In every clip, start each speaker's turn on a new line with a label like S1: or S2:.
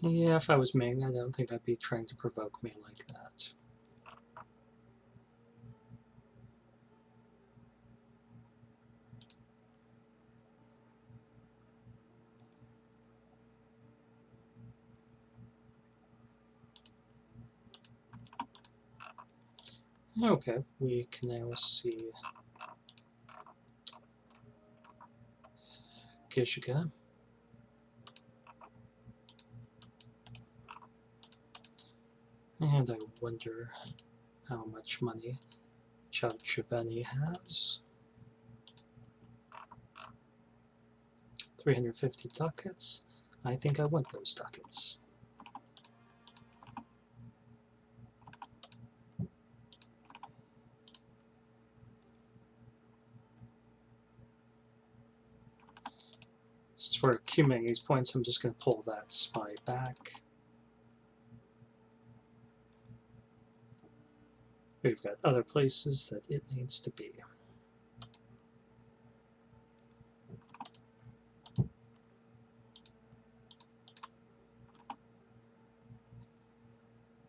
S1: Yeah, if I was Ming, I don't think I'd be trying to provoke me like that. Okay, we can now see Gishika. And I wonder how much money Chavchaveni has. 350 ducats. I think I want those ducats. Since we're accumulating these points, I'm just going to pull that spy back. We've got other places that it needs to be.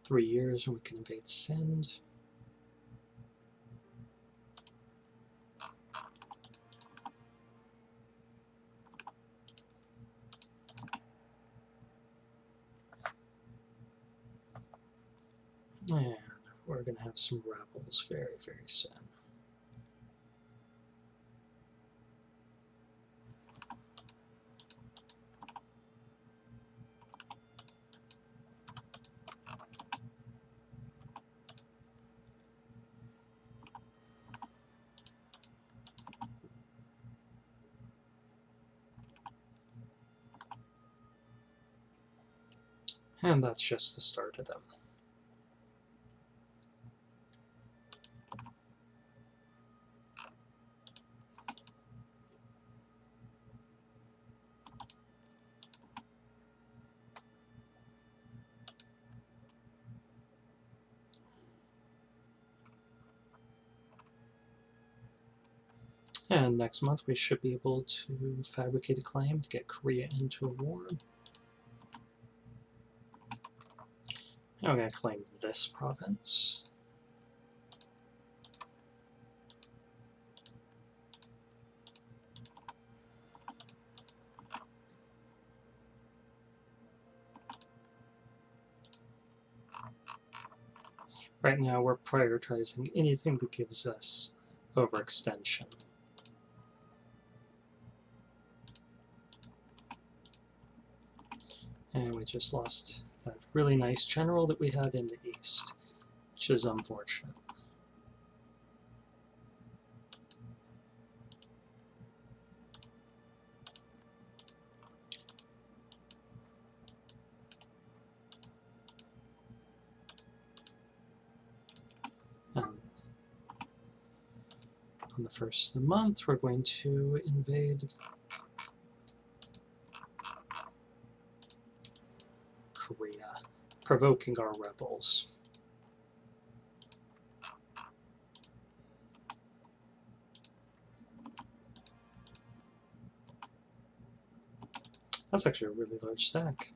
S1: Three years, and we can invade Send. And we're going to have some rebels very, very soon. And that's just the start of them. And next month we should be able to fabricate a claim to get Korea into a war. Now we're going to claim this province. Right now we're prioritizing anything that gives us overextension. And we just lost that really nice general that we had in the east, which is unfortunate. On the first of the month, we're going to invade Korea, provoking our rebels. That's actually a really large stack.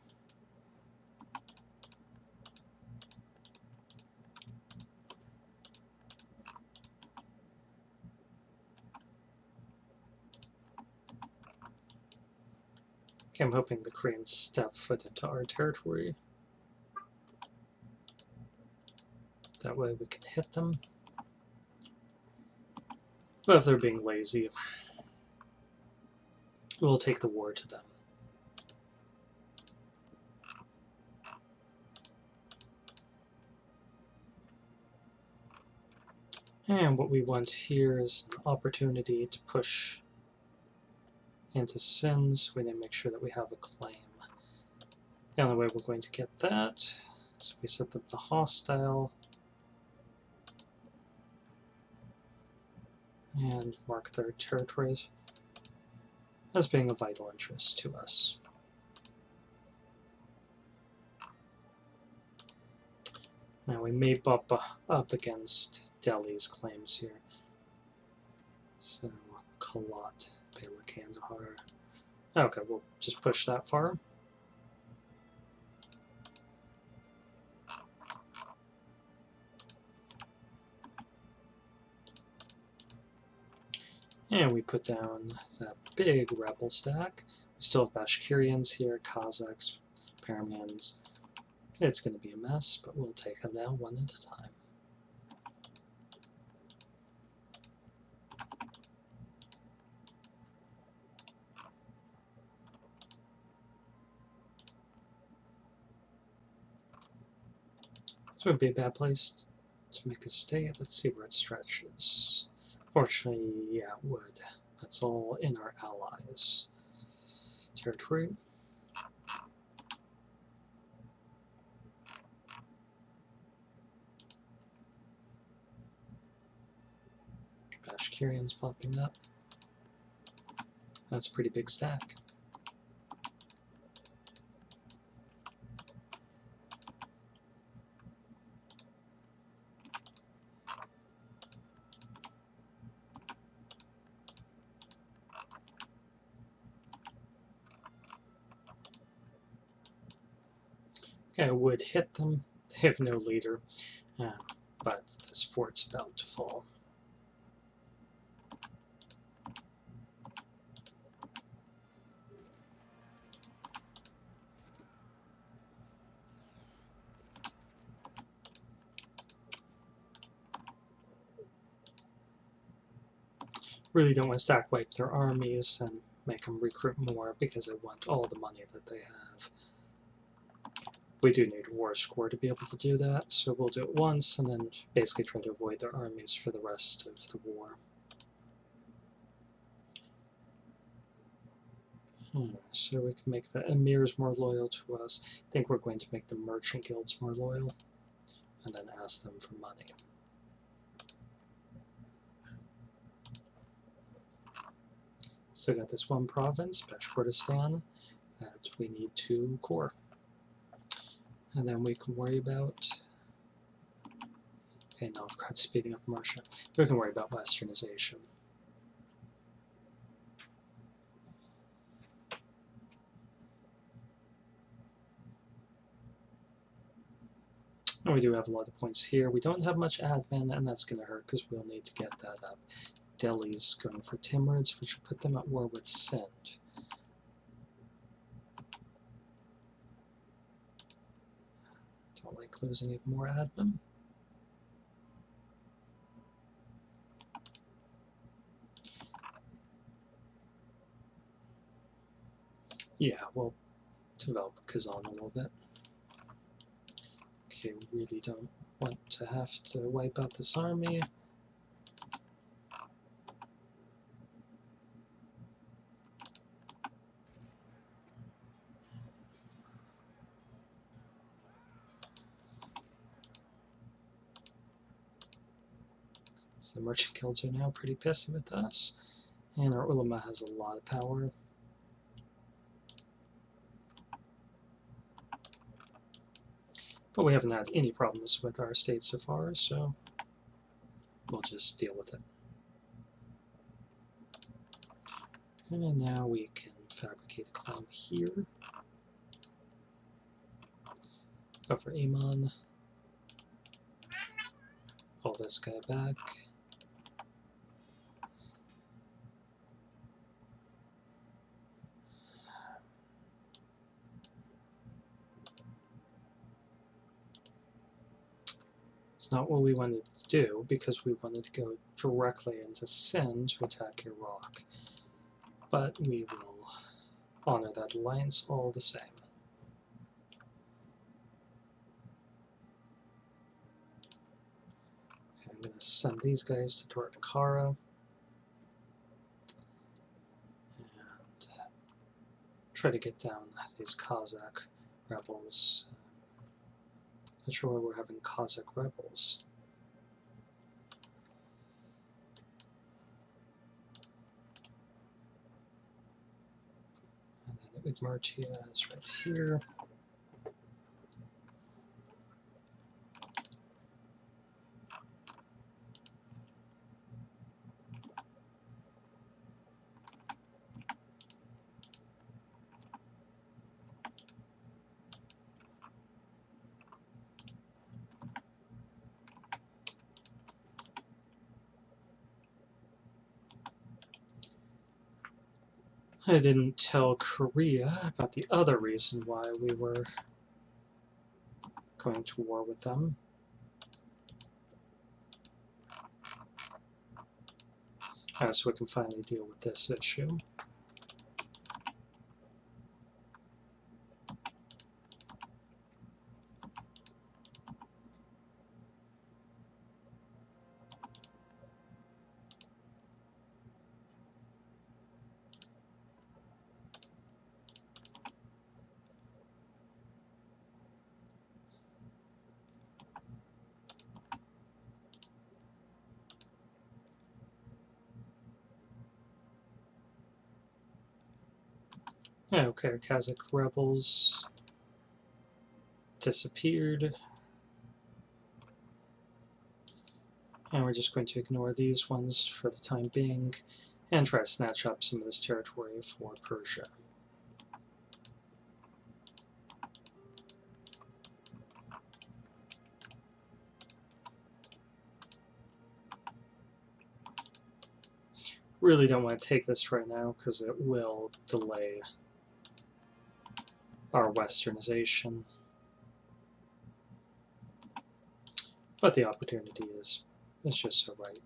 S1: Okay, I'm hoping the Koreans step foot into our territory. That way we can hit them. But if they're being lazy, we'll take the war to them. And what we want here is an opportunity to push into sins. We need to make sure that we have a claim. The only way we're going to get that is if we set them to hostile and mark their territories as being of vital interest to us. Now we may bump up against Delhi's claims here. So, Kalat, Bela Kandahar. Okay, we'll just push that far. And we put down that big rebel stack. We still have Bashkirians here, Kazakhs, Permians. It's going to be a mess, but we'll take them down one at a time. This would be a bad place to make a stay. Let's see where it stretches. Fortunately, yeah, it would. That's all in our allies' territory. Bashkirians popping up. That's a pretty big stack. Okay, I would hit them. They have no leader, but this fort's about to fall. Really don't want to stack wipe their armies and make them recruit more because I want all the money that they have. We do need war score to be able to do that, so we'll do it once and then basically try to avoid their armies for the rest of the war. So we can make the emirs more loyal to us. I think we're going to make the merchant guilds more loyal and then ask them for money. Still got this one province, Bashkortostan, that we need to core. And then we can worry about... Okay, Novgorod speeding up Mercia. We can worry about westernization. And we do have a lot of points here. We don't have much admin, and that's going to hurt because we'll need to get that up. Delhi's going for Timurids, which will put them at war with Sind. Don't like losing even more admin. Yeah, we'll develop Kazan a little bit. Okay, we really don't want to have to wipe out this army. So the merchant guilds are now pretty pissy with us. And our ulama has a lot of power. But we haven't had any problems with our state so far, so we'll just deal with it. And now we can fabricate a claim here. Go for Iman. Pull this guy back. It's not what we wanted to do, because we wanted to go directly into Sind to attack Iraq. But we will honor that alliance all the same. Okay, I'm going to send these guys to Tortkara. And try to get down these Kazakh rebels. Not sure why we're having Kazakh rebels. And then the Udmurtia is right here. I didn't tell Korea about the other reason why we were going to war with them. So we can finally deal with this issue. Okay, Kazakh rebels disappeared. And we're just going to ignore these ones for the time being and try to snatch up some of this territory for Persia. Really don't want to take this right now because it will delay our westernization. But the opportunity is just so right.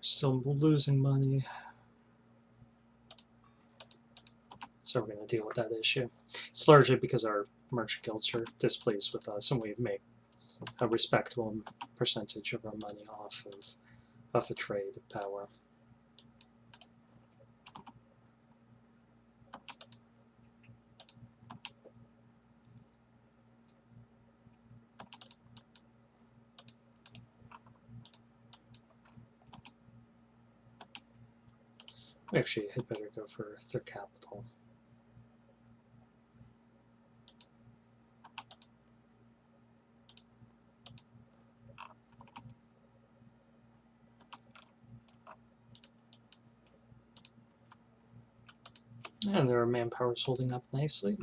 S1: Still losing money. So we're going to deal with that issue. It's largely because our merchant guilds are displeased with us and we make a respectable percentage of our money off of the trade power. We actually had better go for their capital. And their manpower is holding up nicely.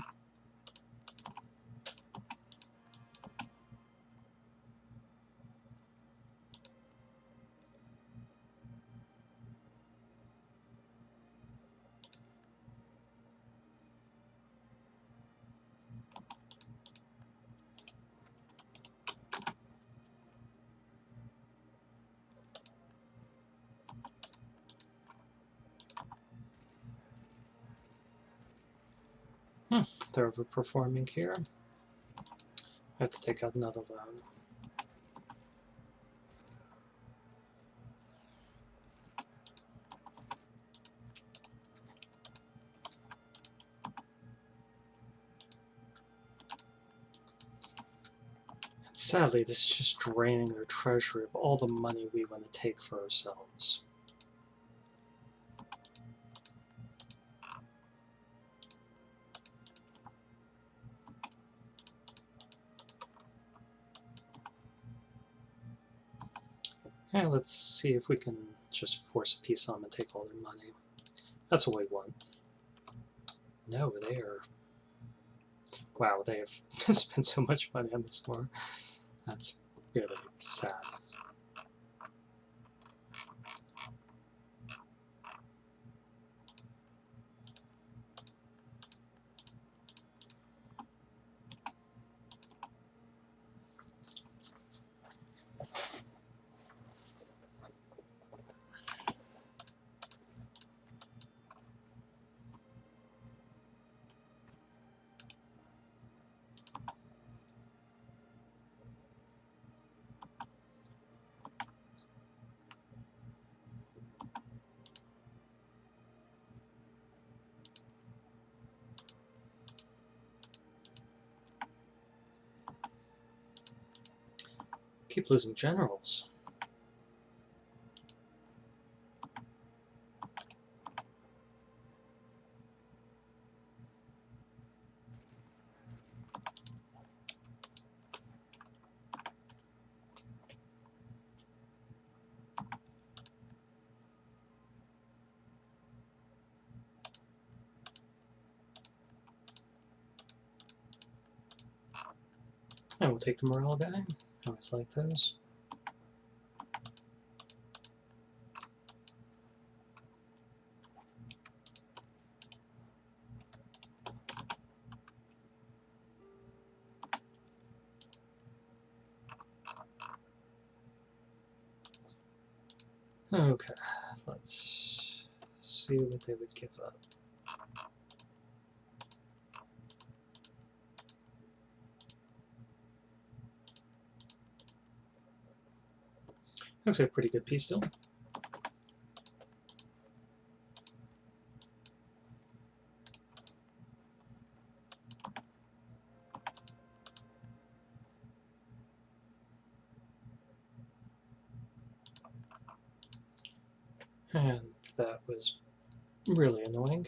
S1: They're overperforming here. I have to take out another loan. Sadly, this is just draining their treasury of all the money we want to take for ourselves. And let's see if we can just force a peace on them and take all their money. That's what we want. No, they are... Wow, they have spent so much money on this war. That's really sad. Keep losing generals. And we'll take the morale guy. Always like those. Okay, let's see what they would give up. Looks like a pretty good piece still. And that was really annoying.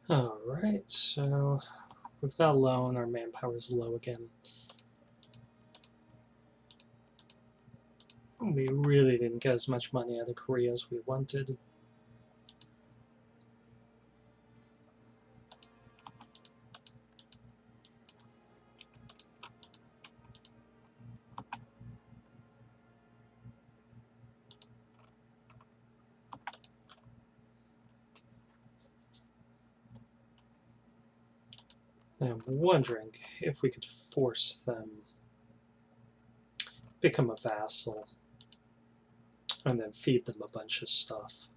S1: Alright, so we've got low and our manpower is low again. We really didn't get as much money out of Korea as we wanted. I'm wondering if we could force them become a vassal and then feed them a bunch of stuff.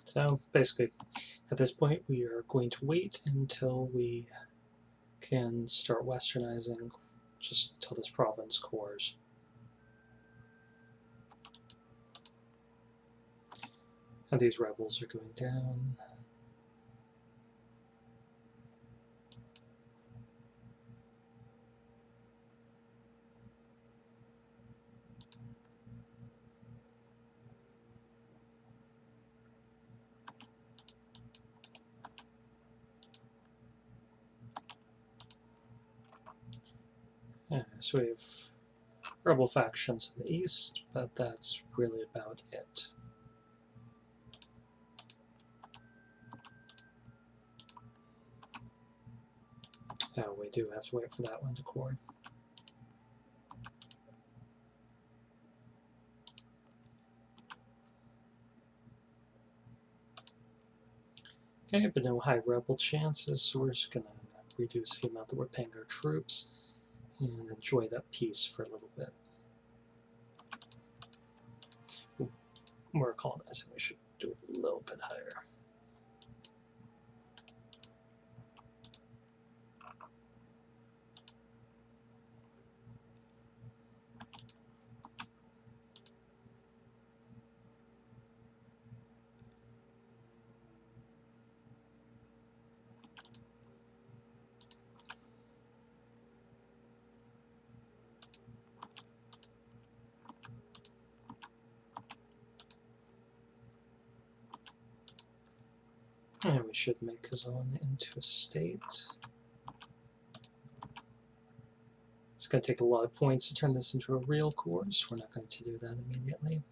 S1: So basically, at this point, we are going to wait until we can start westernizing, just until this province cores. And these rebels are going down. So we have rebel factions in the east, but that's really about it. Oh, we do have to wait for that one to core. Okay, but no high rebel chances, so we're just going to reduce the amount that we're paying our troops and enjoy that peace for a little bit. We're colonizing, we should do it a little bit higher. And we should make Kazan into a state. It's going to take a lot of points to turn this into a real course. We're not going to do that immediately.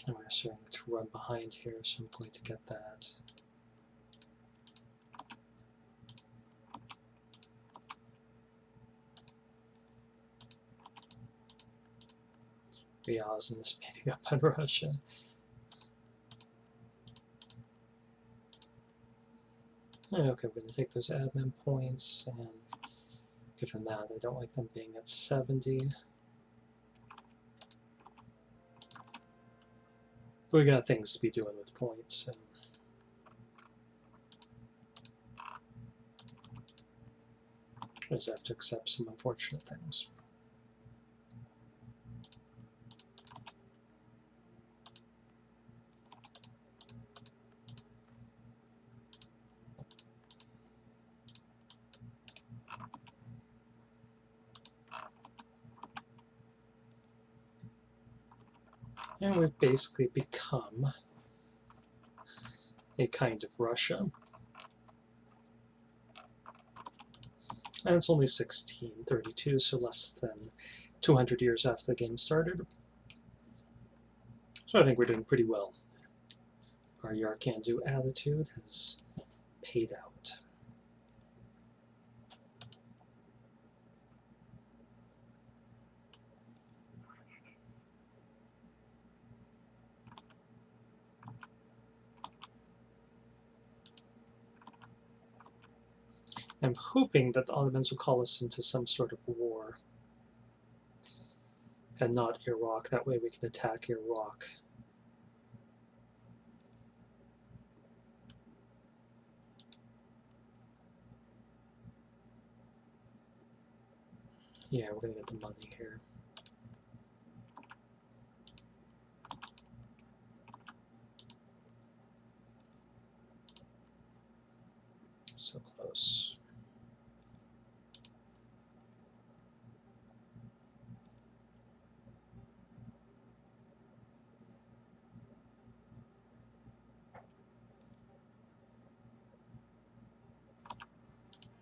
S1: And we're starting to run behind here, so I'm going to get that. Riaz and speeding up on Russia. Okay, we're going to take those admin points, and given that, I don't like them being at 70. We got things to be doing with points. And we just have to accept some unfortunate things. And we've basically become a kind of Russia. And it's only 1632, so less than 200 years after the game started. So I think we're doing pretty well. Our Yar-can-do attitude has paid out. I'm hoping that the Ottomans will call us into some sort of war, and not Iraq. That way we can attack Iraq. Yeah, we're going to get the money here. So close.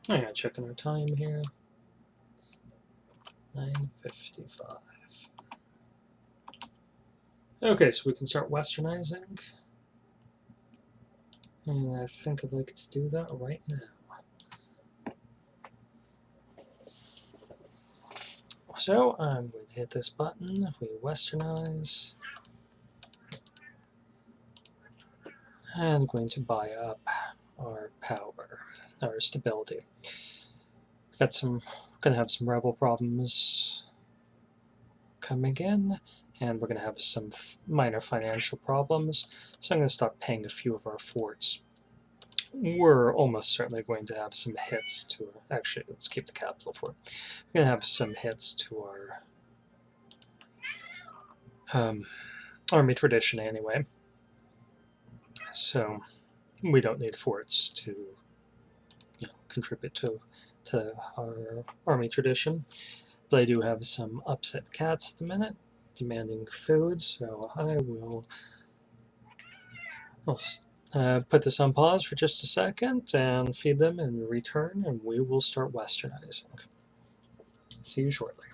S1: Oh yeah, checking our time here. 9:55. Okay, so we can start westernizing. And I think I'd like to do that right now. So I'm going to hit this button, we westernize, and I'm going to buy up our power, our stability. Gonna have some rebel problems coming in, and we're gonna have some minor financial problems, so I'm gonna stop paying a few of our forts. We're almost certainly going to have some hits to, actually, let's keep the capital fort. We're gonna have some hits to our army tradition anyway, so we don't need forts to contribute to our army tradition. But I do have some upset cats at the minute demanding food, so I will put this on pause for just a second and feed them and return, and we will start westernizing. See you shortly.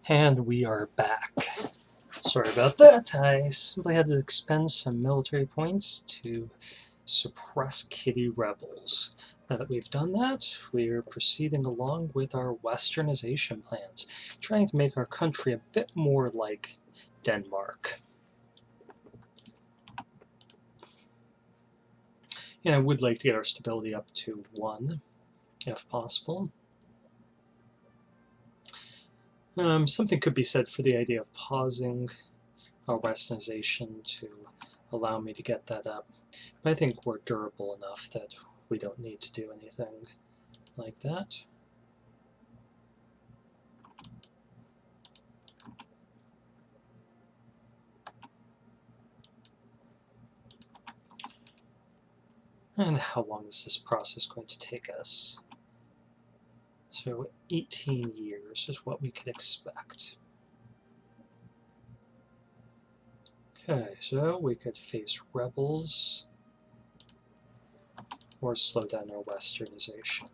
S1: And we are back. Sorry about that. I simply had to expend some military points to suppress kitty rebels. Now that we've done that, we're proceeding along with our westernization plans, trying to make our country a bit more like Denmark. And I would like to get our stability up to 1, if possible. Something could be said for the idea of pausing our westernization to allow me to get that up. But I think we're durable enough that we don't need to do anything like that. And how long is this process going to take us? So 18 years is what we could expect. Okay, so we could face rebels or slow down our westernization.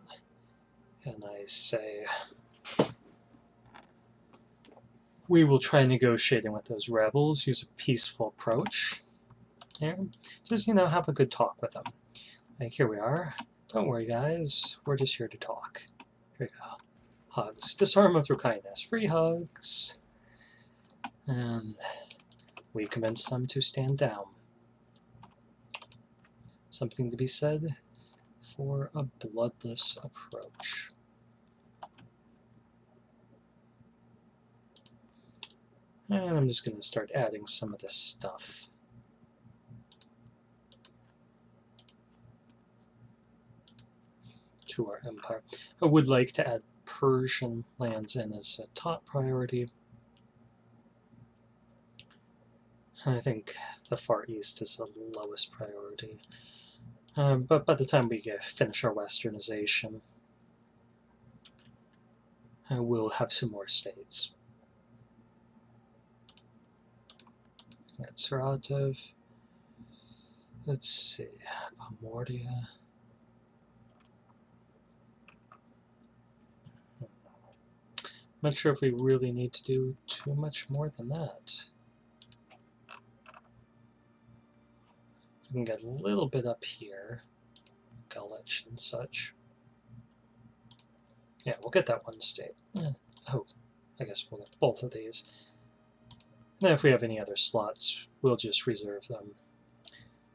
S1: And I say we will try negotiating with those rebels, use a peaceful approach, and just, have a good talk with them. Like, here we are. Don't worry, guys. We're just here to talk. Here we go. Hugs. Disarm them through kindness. Free hugs. And we convince them to stand down. Something to be said for a bloodless approach. And I'm just going to start adding some of this stuff. To our empire. I would like to add Persian lands in as a top priority. I think the Far East is the lowest priority. But by the time we finish our westernization, we'll have some more states. Got Saratov. Let's see, Pomordia. Not sure if we really need to do too much more than that. We can get a little bit up here, Galich and such. Yeah, we'll get that one state. Oh, I guess we'll get both of these. And then if we have any other slots, we'll just reserve them.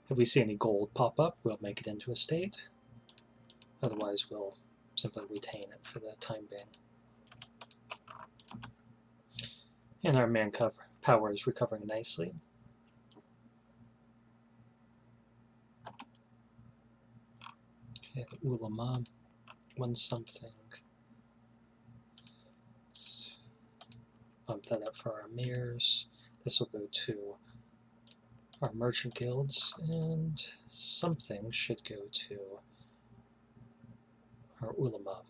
S1: If we see any gold pop up, we'll make it into a state. Otherwise, we'll simply retain it for the time being. And our manpower is recovering nicely. Okay, the Ulama, 1 something. Let's bump that up for our emirs. This will go to our merchant guilds, and something should go to our Ulama.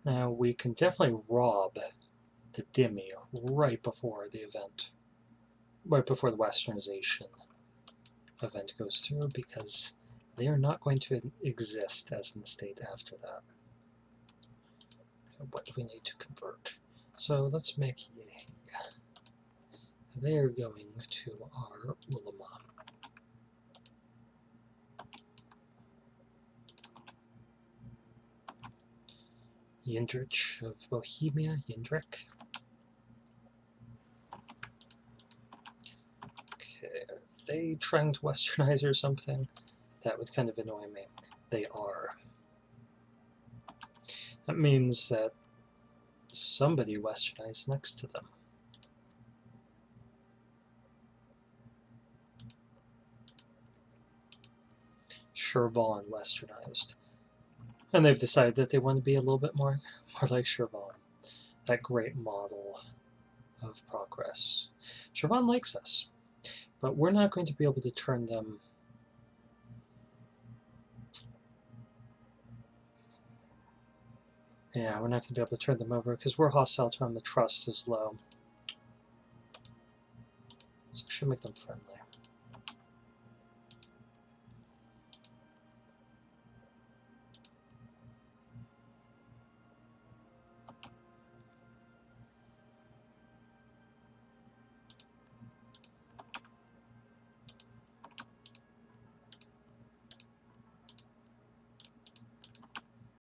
S1: Now, we can definitely rob the Dhimmi right before the event, right before the westernization event goes through, because they are not going to exist as an estate after that. What do we need to convert? So let's make they are going to our Ulama. Yindrich of Bohemia, Yindrik. Okay, are they trying to westernize or something? That would kind of annoy me. They are. That means that somebody westernized next to them. Shirvan westernized. And they've decided that they want to be a little bit more like Shirvan. That great model of progress. Shirvan likes us, but we're not going to be able to turn them. Yeah, we're not going to be able to turn them over because we're hostile to them. The trust is low. So we should make them friendly.